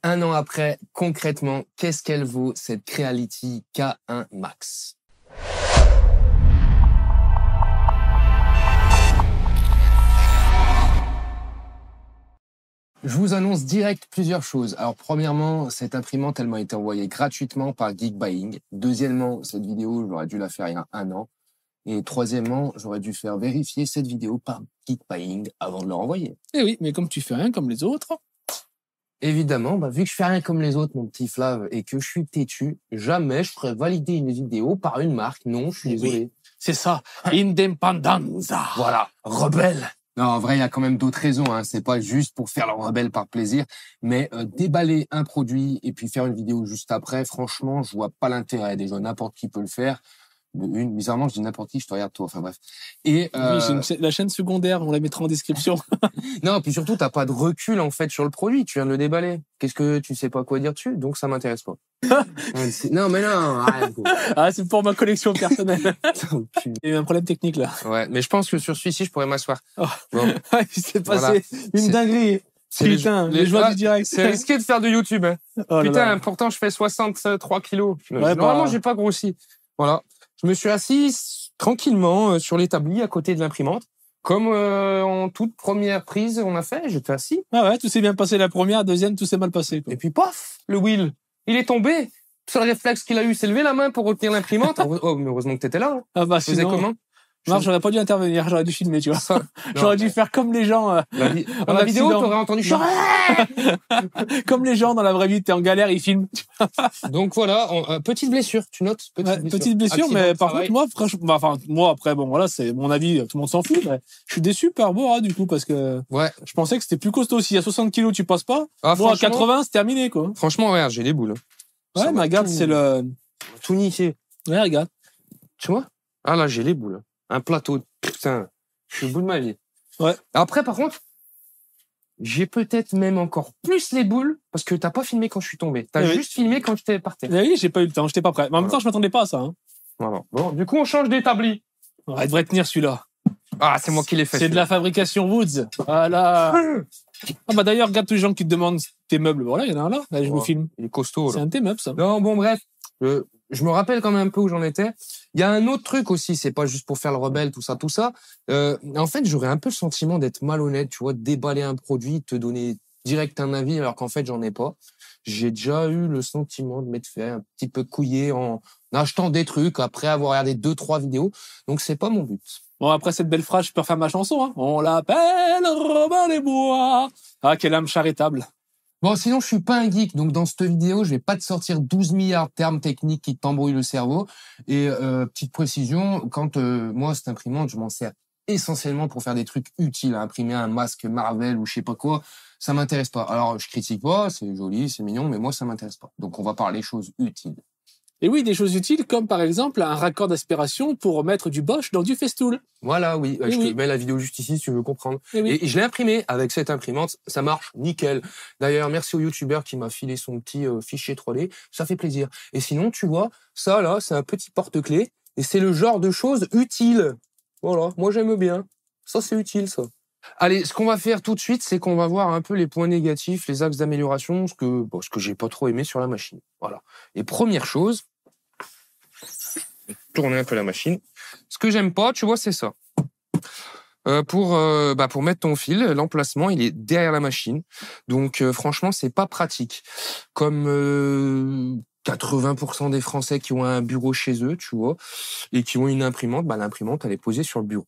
Un an après, concrètement, qu'est-ce qu'elle vaut cette Creality K1 Max? Je vous annonce direct plusieurs choses. Alors, premièrement, cette imprimante, elle m'a été envoyée gratuitement par Geekbuying. Deuxièmement, cette vidéo, j'aurais dû la faire il y a un an. Et troisièmement, j'aurais dû faire vérifier cette vidéo par Geekbuying avant de leur envoyer. Eh oui, mais comme tu fais rien comme les autres. Évidemment, vu que je fais rien comme les autres, mon petit Flav, et que je suis têtu, jamais je ferais valider une vidéo par une marque. Non, je suis désolé. Oui, c'est ça. Independenza. Voilà, rebelle. Non, en vrai, il y a quand même d'autres raisons. Hein. C'est pas juste pour faire le rebelle par plaisir, mais déballer un produit et puis faire une vidéo juste après, franchement, je vois pas l'intérêt. Déjà, n'importe qui peut le faire. Bizarrement, je dis n'importe qui, je te regarde toi. Enfin bref. Et oui, la chaîne secondaire, on la mettra en description. Non, puis surtout, t'as pas de recul en fait sur le produit. Tu viens de le déballer. Qu'est-ce que tu sais pas quoi dire dessus, donc ça m'intéresse pas. Non, mais non. Ah, c'est pour ma collection personnelle. Il y a eu un problème technique là. Ouais, mais je pense que sur celui-ci, je pourrais m'asseoir. Oh. Bon. Il s'est passé une dinguerie. Putain, les joies du direct. C'est risqué de faire de YouTube. Hein. Oh putain, pourtant, je fais 63 kilos. Ouais, normalement, j'ai pas grossi. Voilà. Je me suis assis tranquillement sur l'établi à côté de l'imprimante. Comme en toute première prise, on a fait, j'étais assis. Ah ouais, tout s'est bien passé la première, deuxième, tout s'est mal passé. Quoi. Et puis, paf, le wheel, il est tombé. Seul réflexe qu'il a eu, c'est lever la main pour retenir l'imprimante. Oh, mais heureusement que t'étais là. Hein. Ah bah, sinon... comment? Non, j'aurais pas dû intervenir, j'aurais dû filmer, tu vois. J'aurais dû faire comme les gens. Dans la vidéo, t'aurais entendu comme les gens dans la vraie vie, t'es en galère, ils filment. Donc voilà, petite blessure, tu notes? Petite blessure, mais par contre, moi, franchement, moi, après, bon, voilà, c'est mon avis, tout le monde s'en fout, mais je suis déçu par Bora, du coup, parce que je pensais que c'était plus costaud. Si à 60 kilos, tu passes pas, moi, à 80, c'est terminé, quoi. Franchement, regarde, j'ai les boules. Ouais, mais regarde, c'est le... Tout niqué. Ouais, regarde. Tu vois? Ah là, j'ai les boules. Un plateau, putain, je suis au bout de ma vie. Ouais. Après, par contre, j'ai peut-être même encore plus les boules parce que t'as pas filmé quand je suis tombé. T'as juste filmé quand j'étais par terre. Oui, j'ai pas eu le temps, j'étais pas prêt. Mais en même temps, je m'attendais pas à ça. Hein. Voilà. Bon, du coup, on change d'établi. Il devrait tenir celui-là. Ah, c'est moi qui l'ai fait. C'est de la fabrication Woods. Voilà. Ah bah d'ailleurs, regarde tous les gens qui te demandent tes meubles. Voilà, il y en a un là. Allez, je vous filme. Il est costaud. C'est un de tes meubles, ça. Non, bon, bref. Je me rappelle quand même un peu où j'en étais. Il y a un autre truc aussi, c'est pas juste pour faire le rebelle, tout ça. En fait, j'aurais un peu le sentiment d'être malhonnête, tu vois, de déballer un produit, te donner direct un avis, alors qu'en fait, j'en ai pas. J'ai déjà eu le sentiment de m'être fait un petit peu couiller en achetant des trucs après avoir regardé 2-3 vidéos. Donc, c'est pas mon but. Bon, après cette belle phrase, je peux refaire ma chanson. Hein. On l'appelle Robin des Bois. Ah, quelle âme charitable. Bon, sinon, je suis pas un geek, donc dans cette vidéo, je vais pas te sortir 12 milliards de termes techniques qui t'embrouillent le cerveau. Et petite précision, quand moi, cette imprimante, je m'en sers essentiellement pour faire des trucs utiles, à imprimer un masque Marvel ou je sais pas quoi, ça m'intéresse pas. Alors, je critique pas, c'est joli, c'est mignon, mais moi, ça m'intéresse pas. Donc, on va parler choses utiles. Et oui, des choses utiles comme par exemple un raccord d'aspiration pour mettre du Bosch dans du Festool. Voilà, oui. Je te mets la vidéo juste ici si tu veux comprendre. Et je l'ai imprimé avec cette imprimante, ça marche nickel. D'ailleurs, merci au youtubeur qui m'a filé son petit fichier 3D, ça fait plaisir. Et sinon, tu vois, ça là, c'est un petit porte-clés et c'est le genre de choses utiles. Voilà, moi j'aime bien. Ça, c'est utile, ça. Allez, ce qu'on va faire tout de suite, c'est qu'on va voir un peu les points négatifs, les axes d'amélioration, ce que j'ai pas trop aimé sur la machine. Voilà. Et première chose, tourner un peu la machine. Ce que j'aime pas, tu vois, c'est ça. Pour mettre ton fil, l'emplacement, il est derrière la machine. Donc, franchement, c'est pas pratique. Comme 80% des Français qui ont un bureau chez eux, tu vois, et qui ont une imprimante, l'imprimante, elle est posée sur le bureau.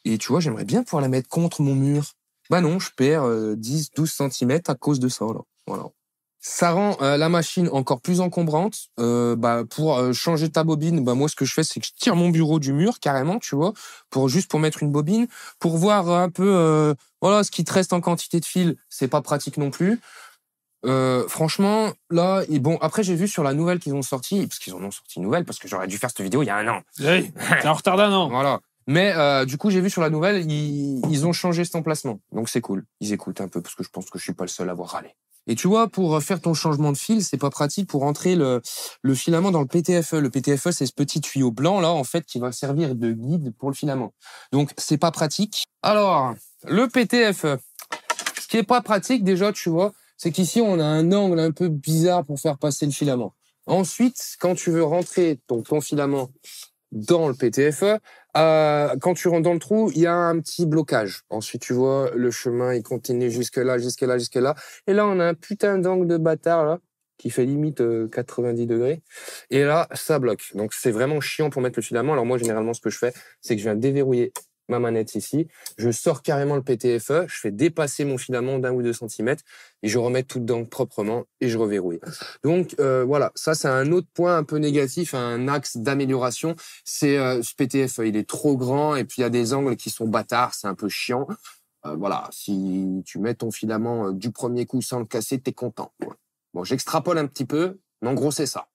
Et tu vois, j'aimerais bien pouvoir la mettre contre mon mur. Bah non, je perds 10-12 cm à cause de ça, là. Voilà. Ça rend la machine encore plus encombrante. Pour changer ta bobine, moi, ce que je fais, c'est que je tire mon bureau du mur, carrément, tu vois, pour mettre une bobine, pour voir un peu, ce qui te reste en quantité de fil. C'est pas pratique non plus. Franchement, là, et bon, après, j'ai vu sur la nouvelle qu'ils ont sorti, parce qu'ils en ont sorti une nouvelle, parce que j'aurais dû faire cette vidéo il y a un an. Oui, c'est en retard d'un an. Voilà. Mais du coup, j'ai vu sur la nouvelle, ils ont changé cet emplacement. Donc, c'est cool. Ils écoutent un peu, parce que je pense que je suis pas le seul à avoir râlé. Et tu vois, pour faire ton changement de fil, c'est pas pratique pour entrer le filament dans le PTFE. Le PTFE, c'est ce petit tuyau blanc, là, en fait, qui va servir de guide pour le filament. Donc, c'est pas pratique. Alors, le PTFE. Ce qui est pas pratique, déjà, tu vois, c'est qu'ici, on a un angle un peu bizarre pour faire passer le filament. Ensuite, quand tu veux rentrer ton filament dans le PTFE, quand tu rentres dans le trou, il y a un petit blocage. Ensuite, tu vois, le chemin, il continue jusque là. Et là, on a un putain d'angle de bâtard, là, qui fait limite 90 degrés. Et là, ça bloque. Donc, c'est vraiment chiant pour mettre le filament. Alors, moi, généralement, ce que je fais, c'est que je viens déverrouiller ma manette ici. Je sors carrément le PTFE. Je fais dépasser mon filament d'1 ou 2 centimètres et je remets tout dedans proprement et je reverrouille. Donc, voilà. Ça, c'est un autre point un peu négatif, un axe d'amélioration. C'est ce PTFE. Il est trop grand et puis il y a des angles qui sont bâtards. C'est un peu chiant. Voilà. Si tu mets ton filament du premier coup sans le casser, t'es content, quoi. Bon, j'extrapole un petit peu, mais en gros, c'est ça.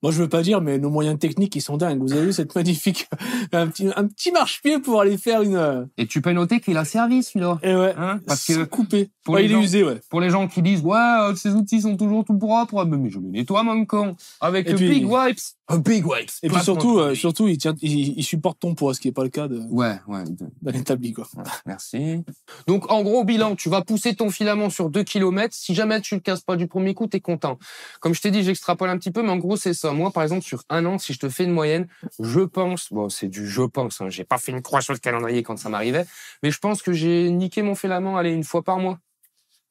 Moi, je veux pas dire, mais nos moyens techniques, ils sont dingues. Vous avez vu cette magnifique, un petit marche-pied pour aller faire une... Et tu peux noter qu'il a servi, celui-là. Et ouais. Hein, parce que coupé. Il est usé, ouais. Pour les gens qui disent, ouais, ces outils sont toujours tout propres, mais je les nettoie, mon con. Avec le Big Wipes. Un Big Wipes. Et puis surtout, il supporte ton poids, ce qui est pas le cas d'un établi, quoi. Ouais, merci. Donc, en gros, bilan, tu vas pousser ton filament sur 2 km. Si jamais tu le casses pas du premier coup, t'es content. Comme je t'ai dit, j'extrapole un petit peu, mais en gros, c'est ça. Moi, par exemple, sur 1 an, si je te fais une moyenne, je pense, bon, c'est du je pense, hein, j'ai pas fait une croix sur le calendrier quand ça m'arrivait, mais je pense que j'ai niqué mon filament, allez, 1 fois par mois.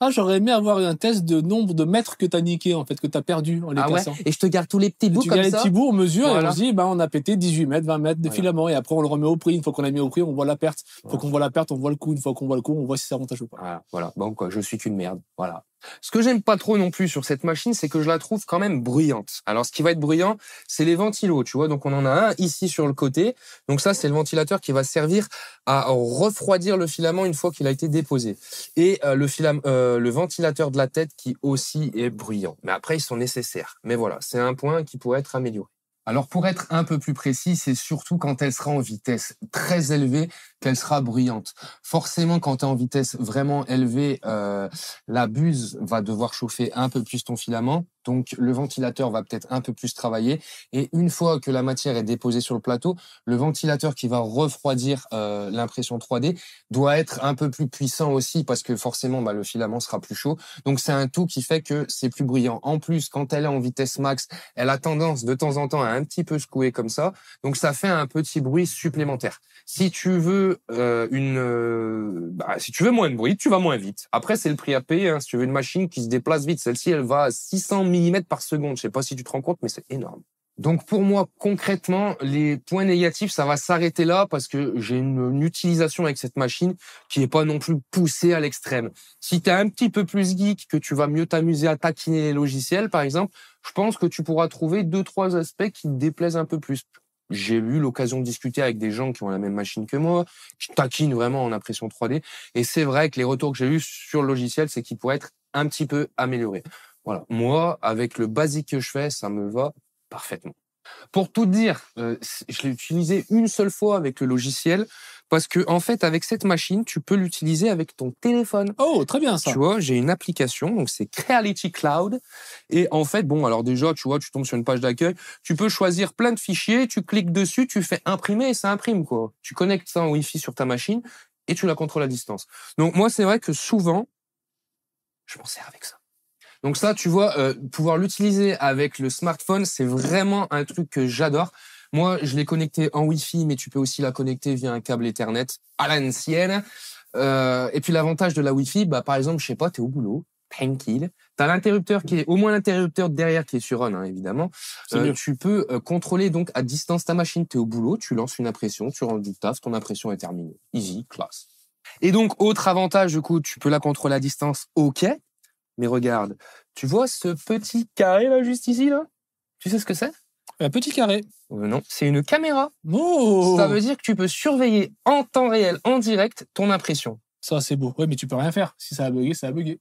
Ah, j'aurais aimé avoir un test de nombre de mètres que t'as niqué, en fait, que t'as perdu en les cassant. Ouais. Et je te garde tous les petits bouts comme ça. Tu gardes les petits bouts, on mesure, et on se dit, on a pété 18 mètres, 20 mètres de filament, et après, on le remet au prix. Une fois qu'on l'a mis au prix, on voit la perte. Une fois qu'on voit la perte, on voit le coup. Une fois qu'on voit le coup, on voit si c'est avantageux ou pas. Voilà. Bon, quoi, je suis qu'une merde. Voilà. Ce que j'aime pas trop non plus sur cette machine, c'est que je la trouve quand même bruyante. Alors, ce qui va être bruyant, c'est les ventilos, tu vois. Donc, on en a un ici sur le côté. Donc, ça, c'est le ventilateur qui va servir à refroidir le filament une fois qu'il a été déposé. Et le ventilateur de la tête qui aussi est bruyant. Mais après, ils sont nécessaires. Mais voilà, c'est un point qui pourrait être amélioré. Alors, pour être un peu plus précis, c'est surtout quand elle sera en vitesse très élevée qu'elle sera bruyante. Forcément, quand tu es en vitesse vraiment élevée, la buse va devoir chauffer un peu plus ton filament. Donc, le ventilateur va peut-être un peu plus travailler. Et une fois que la matière est déposée sur le plateau, le ventilateur qui va refroidir l'impression 3D doit être un peu plus puissant aussi parce que forcément, le filament sera plus chaud. Donc, c'est un tout qui fait que c'est plus bruyant. En plus, quand elle est en vitesse max, elle a tendance de temps en temps à un petit peu secouer comme ça. Donc, ça fait un petit bruit supplémentaire. Si tu veux si tu veux moins de bruit, tu vas moins vite. Après, c'est le prix à payer. Hein. Si tu veux une machine qui se déplace vite, celle-ci, elle va à 600 mm par seconde. Je sais pas si tu te rends compte, mais c'est énorme. Donc pour moi, concrètement, les points négatifs, ça va s'arrêter là parce que j'ai une utilisation avec cette machine qui est pas non plus poussée à l'extrême. Si tu es un petit peu plus geek, que tu vas mieux t'amuser à taquiner les logiciels, par exemple, je pense que tu pourras trouver 2-3 aspects qui te déplaisent un peu plus. J'ai eu l'occasion de discuter avec des gens qui ont la même machine que moi, qui taquinent vraiment en impression 3D. Et c'est vrai que les retours que j'ai eus sur le logiciel, c'est qu'il pourrait être un petit peu amélioré. Voilà. Moi, avec le basique que je fais, ça me va parfaitement. Pour tout dire, je l'ai utilisé une seule fois avec le logiciel parce que en fait, avec cette machine, tu peux l'utiliser avec ton téléphone. Oh, très bien ça. Tu vois, j'ai une application, donc c'est Creality Cloud. Et en fait, alors déjà, tu vois, tu tombes sur une page d'accueil, tu peux choisir plein de fichiers, tu cliques dessus, tu fais imprimer et ça imprime, quoi. Tu connectes ça en Wi-Fi sur ta machine et tu la contrôles à distance. Donc moi, c'est vrai que souvent, je m'en sers avec ça. Donc ça, tu vois, pouvoir l'utiliser avec le smartphone, c'est vraiment un truc que j'adore. Moi, je l'ai connecté en Wi-Fi, mais tu peux aussi la connecter via un câble Ethernet à l'ancienne. Et puis l'avantage de la Wi-Fi, par exemple, je sais pas, t'es au boulot, tranquille, t'as l'interrupteur qui est, au moins l'interrupteur derrière qui est sur on, hein, évidemment. Tu peux contrôler donc à distance ta machine. T'es au boulot, tu lances une impression, tu rentres du taf, ton impression est terminée. Easy, classe. Et donc, autre avantage, du coup, tu peux la contrôler à distance, ok. Mais regarde, tu vois ce petit carré là, juste ici, là? Tu sais ce que c'est? Un petit carré. Non, c'est une caméra. Oh! Ça veut dire que tu peux surveiller en temps réel, en direct, ton impression. Ça, c'est beau. Ouais, mais tu peux rien faire. Si ça a bugué, ça a bugué.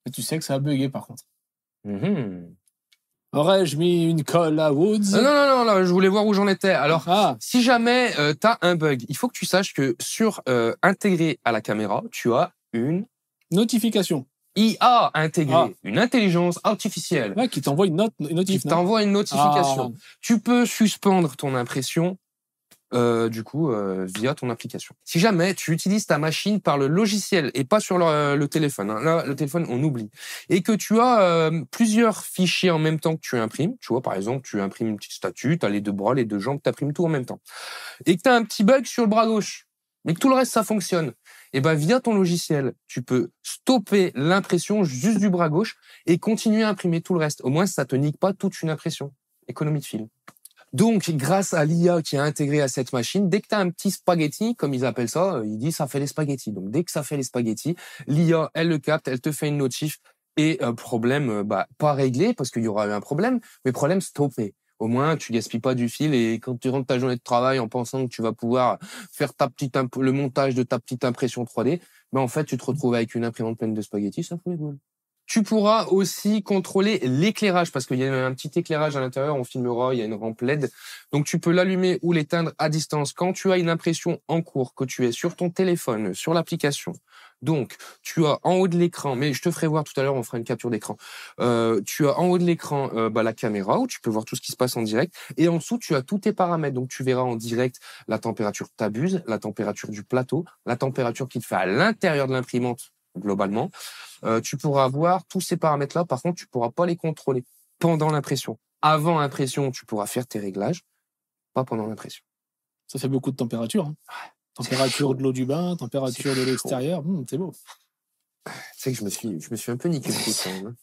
Et tu sais que ça a bugué, par contre. Aurais-je mis une colle à Woods? Non, je voulais voir où j'en étais. Alors, si jamais t'as un bug, il faut que tu saches que sur intégré à la caméra, tu as une notification. IA intégrée, une intelligence artificielle. Ouais, qui t'envoie une notification. Tu peux suspendre ton impression via ton application. Si jamais tu utilises ta machine par le logiciel et pas sur le téléphone, hein, là, le téléphone, on oublie, et que tu as plusieurs fichiers en même temps que tu imprimes, tu vois, par exemple, tu imprimes une petite statue, tu as les deux bras, les deux jambes, tu imprimes tout en même temps, et que tu as un petit bug sur le bras gauche, mais que tout le reste, ça fonctionne, et ben via ton logiciel, tu peux stopper l'impression juste du bras gauche et continuer à imprimer tout le reste. Au moins, ça te nique pas toute une impression. Économie de fil. Donc, grâce à l'IA qui est intégrée à cette machine, dès que tu as un petit spaghetti, comme ils appellent ça, il dit ça fait les spaghettis. Donc, dès que ça fait les spaghettis, l'IA, elle le capte, elle te fait une notif et problème, pas réglé parce qu'il y aura eu un problème, mais problème stoppé. Au moins, tu gaspilles pas du fil et quand tu rentres ta journée de travail en pensant que tu vas pouvoir faire le montage de ta petite impression 3D, en fait, tu te retrouves avec une imprimante pleine de spaghettis, ça fout les boules. Tu pourras aussi contrôler l'éclairage parce qu'il y a un petit éclairage à l'intérieur, on filmera, il y a une rampe LED. Donc, tu peux l'allumer ou l'éteindre à distance. Quand tu as une impression en cours, que tu es sur ton téléphone, sur l'application, donc, tu as en haut de l'écran, mais je te ferai voir tout à l'heure, on fera une capture d'écran. Tu as en haut de l'écran la caméra où tu peux voir tout ce qui se passe en direct. Et en dessous, tu as tous tes paramètres. Donc, tu verras en direct la température de ta buse, la température du plateau, la température qu'il fait à l'intérieur de l'imprimante globalement. Tu pourras voir tous ces paramètres-là. Par contre, tu pourras pas les contrôler pendant l'impression. Avant l'impression, tu pourras faire tes réglages, pas pendant l'impression. Ça fait beaucoup de température. Hein. Température de l'eau du bain, température de l'extérieur, c'est beau. Tu sais que je me suis un peu niqué le coup. Hein.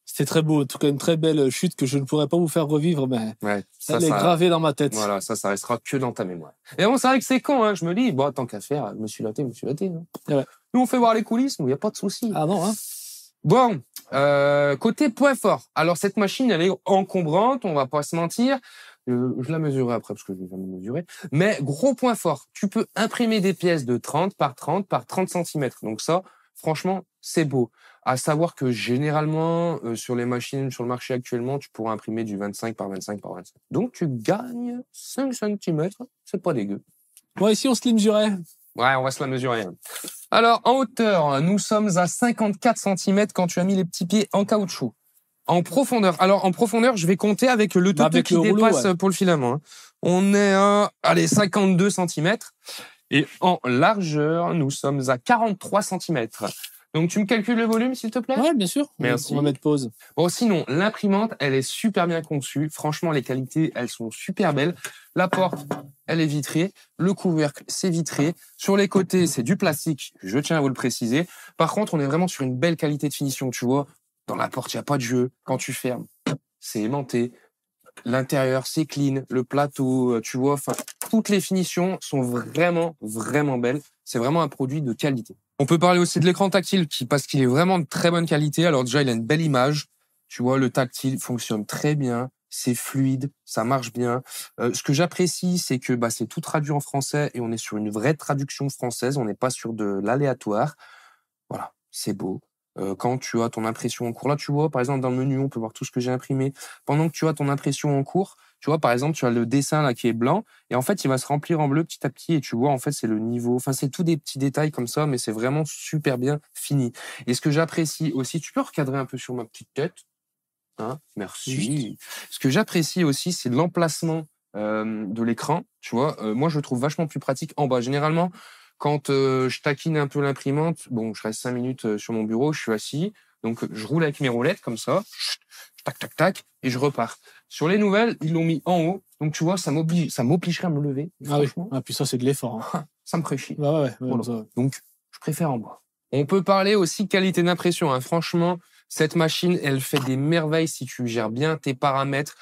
C'était très beau, en tout cas une très belle chute que je ne pourrais pas vous faire revivre, mais ça est gravé dans ma tête. Voilà, ça restera que dans ta mémoire. Et bon, c'est vrai que c'est con, hein. Je me dis, tant qu'à faire, je me suis laté. Hein. Ouais. Nous, on fait voir les coulisses, il n'y a pas de souci. Ah non, hein. Bon, côté point fort. Alors, cette machine, elle est encombrante, on va pas se mentir. Je la mesurerai après parce que je vais jamais mesurer. Mais gros point fort, tu peux imprimer des pièces de 30 par 30 par 30 cm. Donc ça, franchement, c'est beau. À savoir que généralement, sur les machines sur le marché actuellement, tu pourras imprimer du 25 par 25 par 25. Donc tu gagnes 5 cm, c'est pas dégueu. Bon, ici on se la mesurait. Ouais, on va se la mesurer. Alors, en hauteur, nous sommes à 54 cm quand tu as mis les petits pieds en caoutchouc. En profondeur. Alors, en profondeur, je vais compter avec le toto qui dépasse pour le filament. Hein. On est à 52 cm. Et en largeur, nous sommes à 43 cm. Donc, tu me calcules le volume, s'il te plaît? Ouais, bien sûr. Merci. On va mettre pause. Bon, sinon, l'imprimante, elle est super bien conçue. Franchement, les qualités, elles sont super belles. La porte, elle est vitrée. Le couvercle, c'est vitré. Sur les côtés, c'est du plastique. Je tiens à vous le préciser. Par contre, on est vraiment sur une belle qualité de finition, tu vois. Dans la porte, il n'y a pas de jeu. Quand tu fermes, c'est aimanté. L'intérieur, c'est clean. Le plateau, tu vois, toutes les finitions sont vraiment, vraiment belles. C'est vraiment un produit de qualité. On peut parler aussi de l'écran tactile parce qu'il est vraiment de très bonne qualité. Alors déjà, il a une belle image. Tu vois, le tactile fonctionne très bien. C'est fluide, ça marche bien. Ce que j'apprécie, c'est que c'est tout traduit en français et on est sur une vraie traduction française. On n'est pas sur de l'aléatoire. Voilà, c'est beau. Quand tu as ton impression en cours, là, tu vois, par exemple, dans le menu, on peut voir tout ce que j'ai imprimé. Pendant que tu as ton impression en cours, tu vois, par exemple, tu as le dessin là qui est blanc et en fait, il va se remplir en bleu petit à petit et tu vois, en fait, c'est le niveau. Enfin, c'est tous des petits détails comme ça, mais c'est vraiment super bien fini. Et ce que j'apprécie aussi, tu peux recadrer un peu sur ma petite tête, hein? Merci. Ce que j'apprécie aussi, c'est l'emplacement de l'écran. Tu vois, moi, je le trouve vachement plus pratique en bas. Généralement, quand je taquine un peu l'imprimante, je reste 5 minutes sur mon bureau, je suis assis, donc je roule avec mes roulettes comme ça, tac, tac, tac, et je repars. Sur les nouvelles, ils l'ont mis en haut, donc tu vois, ça m'obligerait à me lever. Ah oui, puis ça c'est de l'effort. Hein. Ça me ferait chier. Ouais, voilà. Donc, je préfère en bas. On peut parler aussi qualité d'impression. Hein. Franchement, cette machine, elle fait des merveilles si tu gères bien tes paramètres.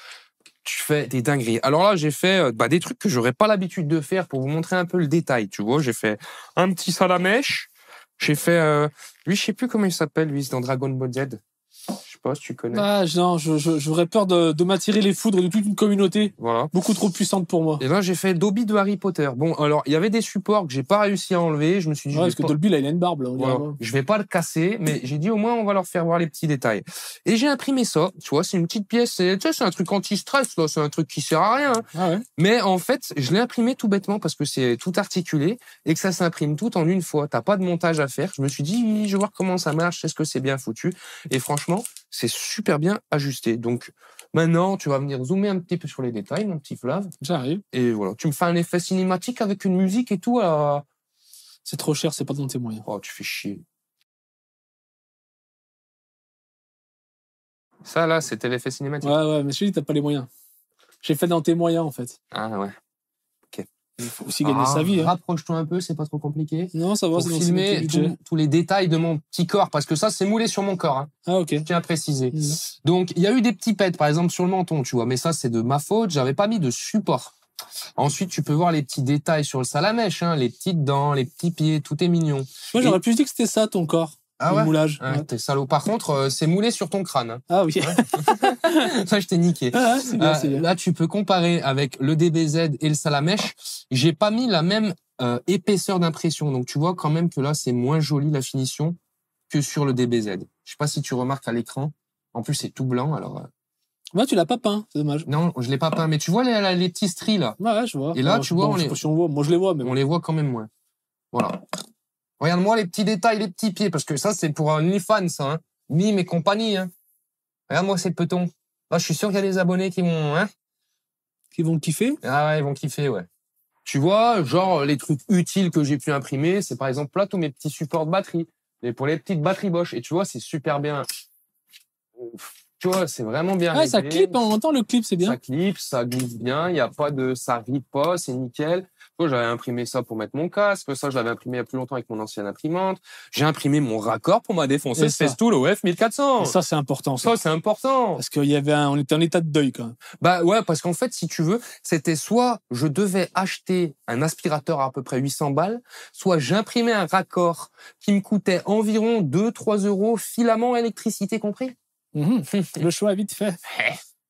Tu fais des dingueries. Alors là, j'ai fait des trucs que j'aurais pas l'habitude de faire pour vous montrer un peu le détail. Tu vois, j'ai fait un petit salamèche. J'ai fait lui, je sais plus comment il s'appelle, lui, c'est dans Dragon Ball Z. Je sais pas si tu connais. Non, j'aurais peur de m'attirer les foudres de toute une communauté. Voilà. Beaucoup trop puissante pour moi. Et là, j'ai fait Dobby de Harry Potter. Bon, alors, il y avait des supports que j'ai pas réussi à enlever. Je me suis dit, parce que Dobby, là, il a une barbe, là. Voilà. Je vais pas le casser, mais j'ai dit, au moins, on va leur faire voir les petits détails. Et j'ai imprimé ça. Tu vois, c'est une petite pièce. Tu sais, c'est un truc anti-stress, là. C'est un truc qui sert à rien. Hein. Ah ouais. Mais en fait, je l'ai imprimé tout bêtement parce que c'est tout articulé et que ça s'imprime tout en une fois. T'as pas de montage à faire. Je me suis dit, je vais voir comment ça marche. Est-ce que c'est bien foutu? Et franchement, c'est super bien ajusté. Donc, maintenant, tu vas venir zoomer un petit peu sur les détails, mon petit Flav. J'arrive. Et voilà, tu me fais un effet cinématique avec une musique et tout. C'est trop cher, c'est pas dans tes moyens. Oh, tu fais chier. Ça, là, c'était l'effet cinématique. Ouais, mais je te dis, t'as pas les moyens. J'ai fait dans tes moyens, en fait. Ah ouais. Ok. Il faut aussi gagner sa vie. Hein. Rapproche-toi un peu, c'est pas trop compliqué. Non, ça va, c'est filmer tous les détails de mon petit corps, parce que ça, c'est moulé sur mon corps. Hein. Ah, ok. Je tiens à préciser. Donc, il y a eu des petits pets, par exemple, sur le menton, tu vois, mais ça, c'est de ma faute. J'avais pas mis de support. Ensuite, tu peux voir les petits détails sur le salamèche, hein, les petites dents, les petits pieds, tout est mignon. Moi, j'aurais plus dit que c'était ça, ton corps. Ah ouais? Moulage. Ouais, t'es salaud. Par contre, c'est moulé sur ton crâne. Hein. Ah oui. Ça, je t'ai niqué. Ah, c'est bien, c'est bien. Là, tu peux comparer avec le DBZ et le salamèche. J'ai pas mis la même épaisseur d'impression. Donc, tu vois quand même que là, c'est moins joli la finition que sur le DBZ. Je sais pas si tu remarques à l'écran. En plus, c'est tout blanc. Alors. Ouais, tu l'as pas peint, c'est dommage. Non, je l'ai pas peint. Mais tu vois les petits stries là. Ouais, je vois. Et là, tu vois, je sais pas si on voit. Moi, je les vois, mais on les voit quand même moins. Voilà. Regarde-moi les petits détails, les petits pieds, parce que ça, c'est pour un OnlyFans, ça, hein. Mime et compagnie, hein. Regarde-moi ces petons. Là, je suis sûr qu'il y a des abonnés qui vont, hein. Qui vont kiffer? Ah ouais, ils vont kiffer, ouais. Tu vois, genre, les trucs utiles que j'ai pu imprimer, c'est par exemple là, tous mes petits supports de batterie. Et pour les petites batteries Bosch. Et tu vois, c'est super bien. Tu vois, c'est vraiment bien. Ah, ça clip en même temps, le clip, c'est bien. Ça clip, ça glisse bien, il y a pas ça rip pas, c'est nickel. Moi, j'avais imprimé ça pour mettre mon casque. Ça, je l'avais imprimé il y a plus longtemps avec mon ancienne imprimante. J'ai imprimé mon raccord pour ma défonceuse Festool OF 1400. Et ça, c'est important. Ça, c'est important. Parce qu'il y avait on était en état de deuil, quand même. Bah ouais, parce qu'en fait, si tu veux, c'était soit je devais acheter un aspirateur à peu près 800 balles, soit j'imprimais un raccord qui me coûtait environ 2-3 euros, filament, électricité compris. Le choix est vite fait.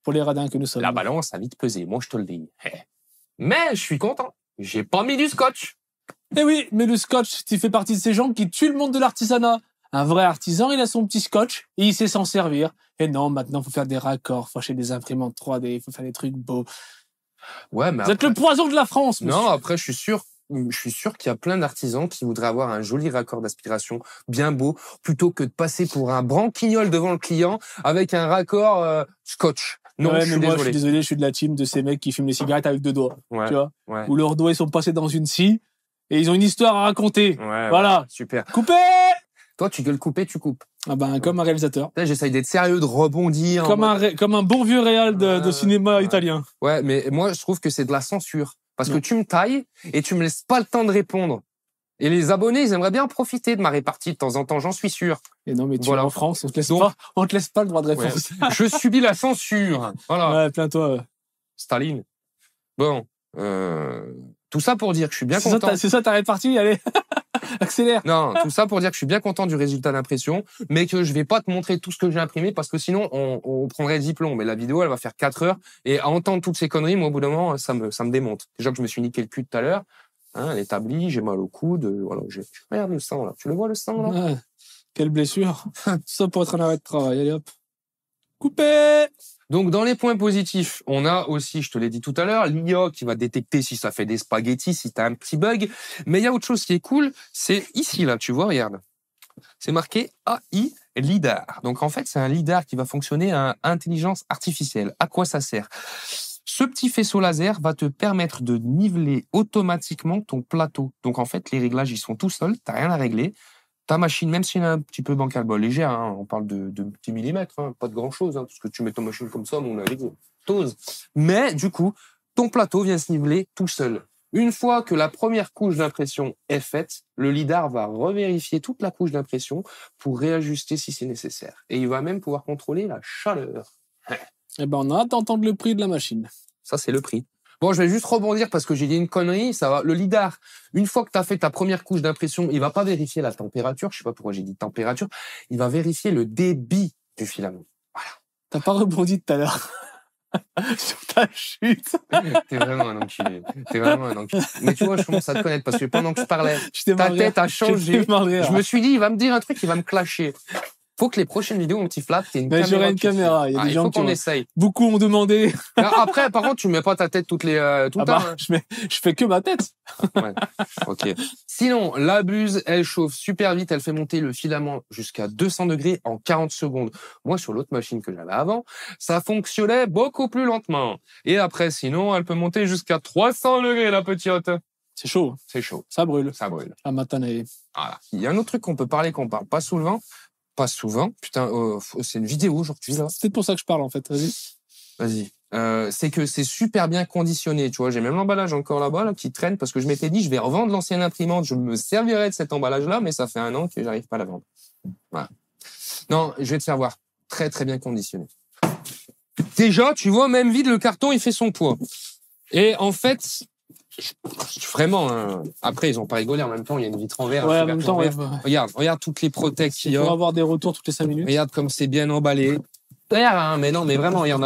Pour les radins que nous sommes. La balance a vite pesé, moi je te le dis. Mais je suis content. J'ai pas mis du scotch. Eh oui, mais le scotch, tu fais partie de ces gens qui tuent le monde de l'artisanat. Un vrai artisan, il a son petit scotch et il sait s'en servir. Et non, maintenant, faut faire des raccords, faut acheter des imprimantes 3D, faut faire des trucs beaux. Ouais, mais vous êtes le poison de la France, monsieur. Non, après, je suis sûr qu'il y a plein d'artisans qui voudraient avoir un joli raccord d'aspiration bien beau, plutôt que de passer pour un branquignol devant le client avec un raccord scotch. Non, ouais, mais moi, je suis désolé, je suis de la team de ces mecs qui fument les cigarettes avec 2 doigts. Ouais, tu vois, ouais. où leurs doigts, ils sont passés dans une scie et ils ont une histoire à raconter. Ouais, voilà. Ouais, super. Coupez! Toi, tu gueules couper, tu coupes. Ah ben, comme un réalisateur. Là, j'essaye d'être sérieux, de rebondir. Comme un bon vieux réal de cinéma italien. Ouais, mais moi, je trouve que c'est de la censure. Parce que tu me tailles et tu me laisses pas le temps de répondre. Et les abonnés, ils aimeraient bien profiter de ma répartie de temps en temps, j'en suis sûr. Et non, mais tu vois, en France, on te laisse pas le droit de réponse. Ouais. Je subis la censure. Voilà. Ouais, plains-toi. Staline. Bon, tout ça pour dire que je suis bien content. C'est ça ta répartie, allez. Accélère. Non, tout ça pour dire que je suis bien content du résultat d'impression, mais que je vais pas te montrer tout ce que j'ai imprimé parce que sinon on prendrait 10 plombs. Mais la vidéo, elle va faire 4 heures et à entendre toutes ces conneries, moi au bout d'un moment, ça me démonte. Déjà que je me suis niqué le cul tout à l'heure, hein, l'établi, j'ai mal au coude, voilà, regarde le sang là. Tu le vois le sang là? Ouais. Quelle blessure. Tout ça pour être un arrêt de travail. Allez hop. Coupé. Donc, dans les points positifs, on a aussi, je te l'ai dit tout à l'heure, l'IA qui va détecter si ça fait des spaghettis, si t'as un petit bug. Mais il y a autre chose qui est cool, c'est ici, là, tu vois, regarde. C'est marqué AI LIDAR. Donc, en fait, c'est un LIDAR qui va fonctionner à intelligence artificielle. À quoi ça sert? Ce petit faisceau laser va te permettre de niveler automatiquement ton plateau. Donc, en fait, les réglages, ils sont tout seuls, t'as rien à régler. Ta machine, même si elle est un petit peu bancale, bon, légère, hein, on parle de petits millimètres, hein, pas de grand-chose, hein, parce que tu mets ta machine comme ça, mon avis, t'oses. Mais du coup, ton plateau vient se niveler tout seul. Une fois que la première couche d'impression est faite, le LIDAR va revérifier toute la couche d'impression pour réajuster si c'est nécessaire. Et il va même pouvoir contrôler la chaleur. Eh ben, on a hâte d'entendre le prix de la machine. Ça, c'est le prix. Bon, je vais juste rebondir parce que j'ai dit une connerie. Ça va. Le LIDAR, une fois que tu as fait ta première couche d'impression, il va pas vérifier la température. Je sais pas pourquoi j'ai dit température. Il va vérifier le débit du filament. Voilà. T'as pas rebondi tout à l'heure sur ta chute. T'es vraiment un enculé. Mais tu vois, je commence à te connaître parce que pendant que je parlais, ta tête a changé. Je me suis dit, il va me dire un truc, il va me clasher. Faut que les prochaines vidéos, mon petit Flat, t'aies une caméra. J'aurai une caméra. Il y a des gens faut qu'on essaye. Beaucoup ont demandé. Après, par contre, tu mets pas ta tête tout le temps. Hein. Je fais que ma tête. Ouais. Ok. Sinon, la buse, elle chauffe super vite. Elle fait monter le filament jusqu'à 200 degrés en 40 secondes. Moi, sur l'autre machine que j'avais avant, ça fonctionnait beaucoup plus lentement. Et après, sinon, elle peut monter jusqu'à 300 degrés, la petite. C'est chaud. C'est chaud. Ça brûle. Ça brûle. La matinée. Voilà. Il y a un autre truc qu'on parle pas souvent. Pas souvent. Putain, c'est une vidéo aujourd'hui, là. C'est pour ça que je parle, en fait. Vas-y. Vas-y. C'est que c'est super bien conditionné, tu vois. J'ai même l'emballage encore là-bas, là, qui traîne, parce que je m'étais dit, je vais revendre l'ancienne imprimante, je me servirai de cet emballage-là, mais ça fait 1 an que j'arrive pas à la vendre. Voilà. Non, je vais te faire voir. Très, très bien conditionné. Déjà, tu vois, même vide, le carton, il fait son poids. Et en fait, vraiment, hein. Après, ils ont pas rigolé. En même temps, il y a une vitre en verre. Ouais, en même temps, ouais. Regarde toutes les protections qu'il y a. Pour avoir des retours toutes les 5 minutes. Regarde comme c'est bien emballé. D'ailleurs, hein, mais non, mais vraiment, il y en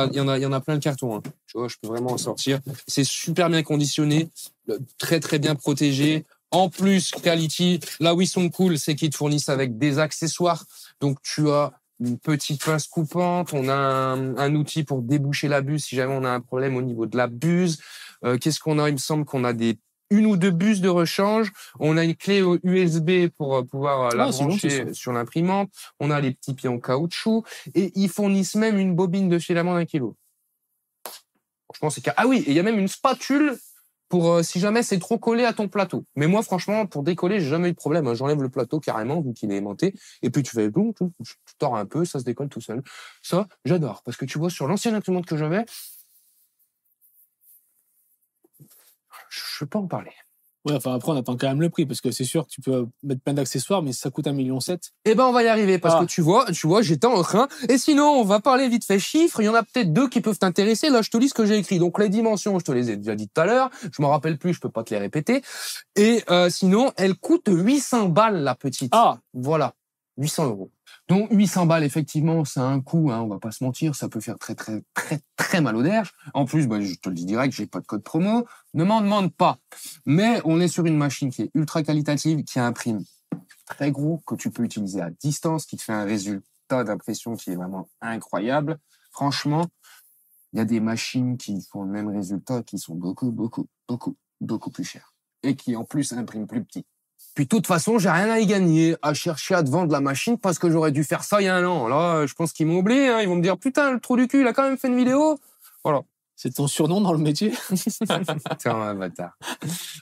a plein de cartons. Hein. Tu vois, je peux vraiment en sortir. C'est super bien conditionné, très très bien protégé. En plus, quality, là où ils sont cool, c'est qu'ils te fournissent avec des accessoires. Donc, tu as une petite pince coupante, on a un outil pour déboucher la buse si jamais on a un problème au niveau de la buse. Qu'est-ce qu'on a? Il me semble qu'on a une ou deux buses de rechange. On a une clé USB pour pouvoir la brancher sur l'imprimante. On a les petits pieds en caoutchouc. Et ils fournissent même une bobine de filament d'1 kilo. Franchement, c'est ah oui, et il y a même une spatule pour si jamais c'est trop collé à ton plateau. Mais moi, franchement, pour décoller, j'ai jamais eu de problème. J'enlève le plateau carrément, vu qu'il est aimanté. Et puis tu fais boum, tu tords un peu, ça se décolle tout seul. Ça, j'adore. Parce que tu vois, sur l'ancienne imprimante que j'avais, je peux pas en parler. Ouais, enfin après on attend quand même le prix parce que c'est sûr que tu peux mettre plein d'accessoires mais ça coûte 1,7 million. Eh ben on va y arriver parce que tu vois, j'étais en train. Et sinon on va parler vite fait chiffres. Il y en a peut-être 2 qui peuvent t'intéresser. Là je te lis ce que j'ai écrit. Donc les dimensions, je te les ai déjà dit tout à l'heure. Je m'en rappelle plus, je peux pas te les répéter. Et sinon elle coûte 800 balles la petite. Voilà, 800 €. Donc 800 balles, effectivement, c'est un coût, hein, on va pas se mentir, ça peut faire très très très très mal au derge. En plus, je te le dis direct, j'ai pas de code promo, ne m'en demande pas. Mais on est sur une machine qui est ultra qualitative, qui imprime très gros, que tu peux utiliser à distance, qui te fait un résultat d'impression qui est vraiment incroyable. Franchement, il y a des machines qui font le même résultat, qui sont beaucoup plus chères. Et qui en plus impriment plus petit. Puis de toute façon, j'ai rien à y gagner, à chercher à te vendre la machine parce que j'aurais dû faire ça il y a 1 an. Là, je pense qu'ils m'ont oublié, hein. Ils vont me dire, putain, le trou du cul, il a quand même fait une vidéo. Voilà. C'est ton surnom dans le métier? C'est un bâtard.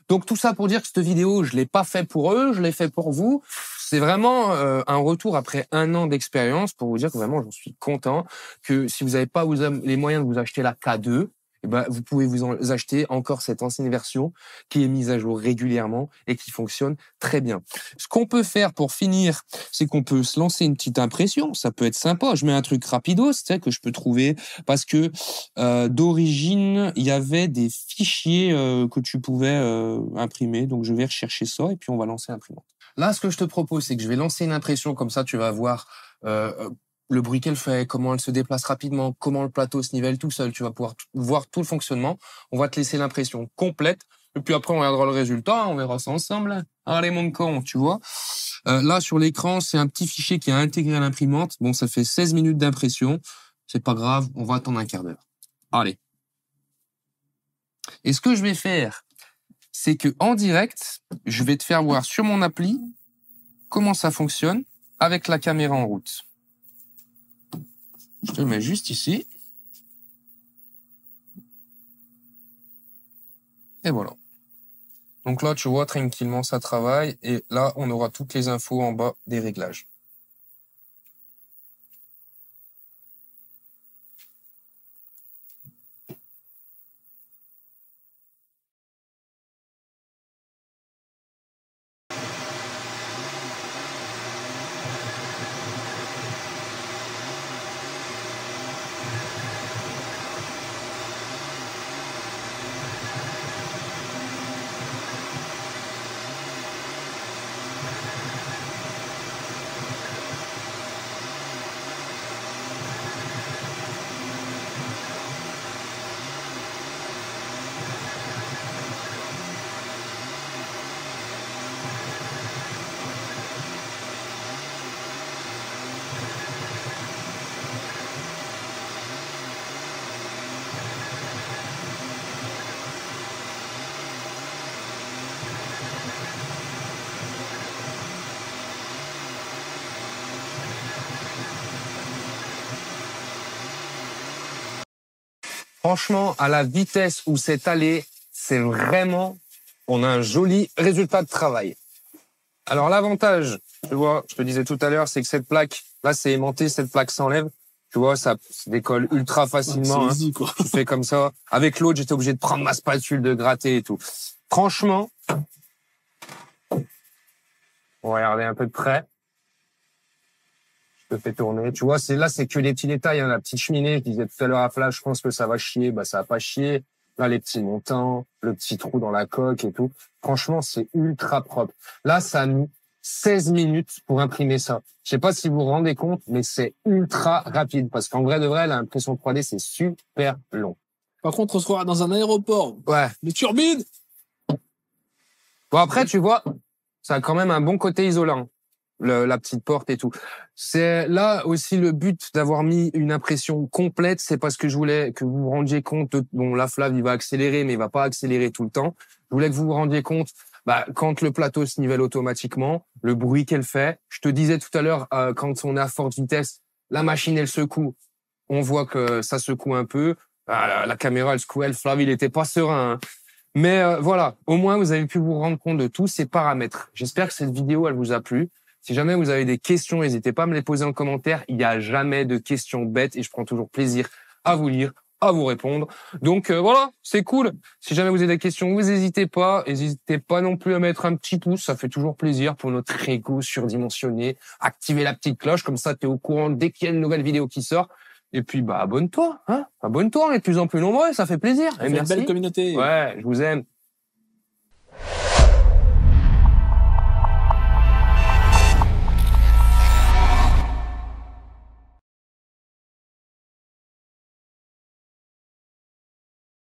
Donc tout ça pour dire que cette vidéo, je l'ai pas fait pour eux, je l'ai fait pour vous. C'est vraiment un retour après 1 an d'expérience pour vous dire que vraiment, j'en suis content. Que si vous n'avez pas les moyens de vous acheter la K2, eh ben, vous pouvez vous acheter encore cette ancienne version qui est mise à jour régulièrement et qui fonctionne très bien. Ce qu'on peut faire pour finir, c'est qu'on peut se lancer une petite impression. Ça peut être sympa. Je mets un truc rapidos, tu sais, que je peux trouver parce que d'origine, il y avait des fichiers que tu pouvais imprimer. Donc, je vais rechercher ça et puis on va lancer l'imprimante. Là, ce que je te propose, c'est que je vais lancer une impression. Comme ça, tu vas voir le bruit qu'elle fait, comment elle se déplace rapidement, comment le plateau se nivelle tout seul. Tu vas pouvoir voir tout le fonctionnement. On va te laisser l'impression complète. Et puis après, on regardera le résultat. On verra ça ensemble. Allez, mon con, tu vois. Là, sur l'écran, c'est un petit fichier qui est intégré à l'imprimante. Bon, ça fait 16 minutes d'impression. C'est pas grave. On va attendre 1/4 d'heure. Allez. Et ce que je vais faire, c'est que en direct, je vais te faire voir sur mon appli comment ça fonctionne avec la caméra en route. Je te le mets juste ici. Et voilà. Donc là, tu vois, tranquillement, ça travaille. Et là, on aura toutes les infos en bas des réglages. Franchement, à la vitesse où c'est allé, c'est vraiment, on a un joli résultat de travail. Alors l'avantage, tu vois, je te disais tout à l'heure, c'est que cette plaque, là c'est aimanté, cette plaque s'enlève. Tu vois, ça se décolle ultra facilement. C'est easy, quoi. Tu fais comme ça. Avec l'autre, j'étais obligé de prendre ma spatule, de gratter et tout. Franchement, on va regarder un peu de près. Je te fais tourner. Tu vois, là, c'est que les petits détails. Hein. La petite cheminée, je disais tout à l'heure à Flash, je pense que ça va chier. Bah, ça va pas chier. Là, les petits montants, le petit trou dans la coque et tout. Franchement, c'est ultra propre. Là, ça a mis 16 minutes pour imprimer ça. Je sais pas si vous vous rendez compte, mais c'est ultra rapide. Parce qu'en vrai de vrai, l'impression 3D, c'est super long. Par contre, on se croira dans un aéroport. Ouais. Les turbines. Bon, après, tu vois, ça a quand même un bon côté isolant. La petite porte et tout. C'est là aussi le but d'avoir mis une impression complète, c'est parce que je voulais que vous vous rendiez compte, bon, la Flav, il va accélérer, mais il va pas accélérer tout le temps. Je voulais que vous vous rendiez compte, quand le plateau se nivelle automatiquement, le bruit qu'elle fait. Je te disais tout à l'heure, quand on est à forte vitesse, la machine, elle secoue. On voit que ça secoue un peu. La caméra, elle secoue, Flav, il était pas serein, hein. Mais voilà, au moins, vous avez pu vous rendre compte de tous ces paramètres. J'espère que cette vidéo, elle vous a plu. Si jamais vous avez des questions, n'hésitez pas à me les poser en commentaire. Il n'y a jamais de questions bêtes et je prends toujours plaisir à vous lire, à vous répondre. Donc voilà, c'est cool. Si jamais vous avez des questions, vous n'hésitez pas. N'hésitez pas non plus à mettre un petit pouce, ça fait toujours plaisir pour notre ego surdimensionné. Activez la petite cloche, comme ça tu es au courant dès qu'il y a une nouvelle vidéo qui sort. Et puis abonne-toi, hein. Abonne-toi, on est de plus en plus nombreux, ça fait plaisir. Et merci. Une belle communauté. Ouais, je vous aime.